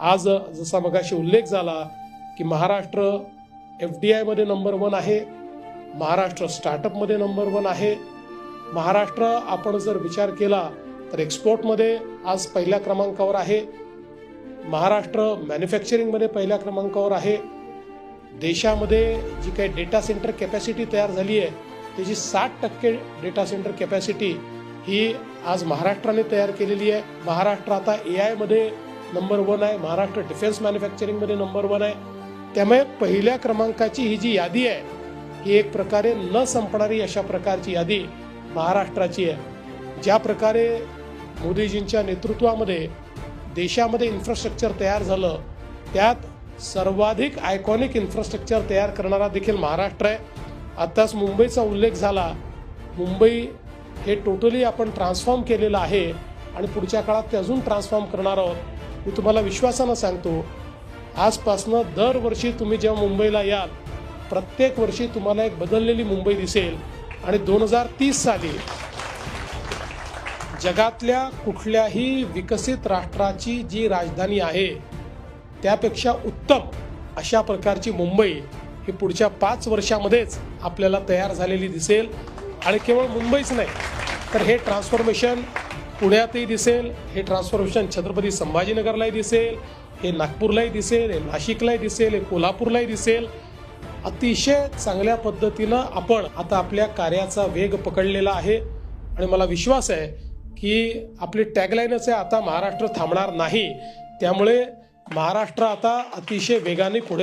आज जसा मगाशी उल्लेख झाला की महाराष्ट्र FDI मध्ये नंबर 1 आहे, महाराष्ट्र स्टार्टअप मध्ये नंबर 1 आहे, महाराष्ट्र आपण जर विचार केला तर एक्सपोर्ट मध्ये आज पहिल्या क्रमांकावर आहे, महाराष्ट्र मॅन्युफॅक्चरिंग मध्ये पहिल्या क्रमांकावर आहे, देशामध्ये जी काही डेटा सेंटर कॅपॅसिटी तयार झाली आहे त्याची 60% डेटा सेंटर कॅपॅसिटी ही आज महाराष्ट्राने तयार केलेली आहे. महाराष्ट्र आता AI मध्ये नंबर 1 आहे, महाराष्ट्र डिफेन्स मॅन्युफॅक्चरिंग मध्ये नंबर 1 आहे. त्यामुळे पहिल्या क्रमांकाची ही जी यादी आहे ही एक प्रकारे न संपणारी अशा प्रकारची यादी महाराष्ट्राची आहे. ज्या प्रकारे मोदीजींच्या नेतृत्वामध्ये देशामध्ये इन्फ्रास्ट्रक्चर तयार झालं त्यात सर्वाधिक आयकॉनिक इन्फ्रास्ट्रक्चर तयार करणारा देखील महाराष्ट्र आहे. आताच मुंबईचा उल्लेख झाला, मुंबई हे टोटली आपण ट्रान्सफॉर्म केलेलं आहे आणि पुढच्या काळात ते अजून ट्रान्सफॉर्म करणार आहोत. मी तुम्हाला विश्वासानं सांगतो, आजपासनं दरवर्षी तुम्ही जेव्हा मुंबईला याल प्रत्येक वर्षी तुम्हाला एक बदललेली मुंबई दिसेल आणि 2030 साली जगातल्या कुठल्याही विकसित राष्ट्राची जी राजधानी आहे त्यापेक्षा उत्तम अशा प्रकारची मुंबई ही पुढच्या 5 वर्षामध्येच आपल्याला तयार झालेली दिसेल. आणि केवळ मुंबईच नाही तर हे ट्रान्सफॉर्मेशन पुण्यातही दिसेल, हे ट्रान्सफॉर्मेशन छत्रपती संभाजीनगरलाही दिसेल, हे नागपूरलाही दिसेल, हे नाशिकलाही दिसेल, हे कोल्हापूरलाही दिसेल. अतिशय चांगल्या पद्धतीनं आपण आता आपल्या कार्याचा वेग पकडलेला आहे आणि मला विश्वास आहे की आपली टॅगलाईनच आहे, आता महाराष्ट्र थांबणार नाही. त्यामुळे महाराष्ट्र आता अतिशय वेगाने पुढे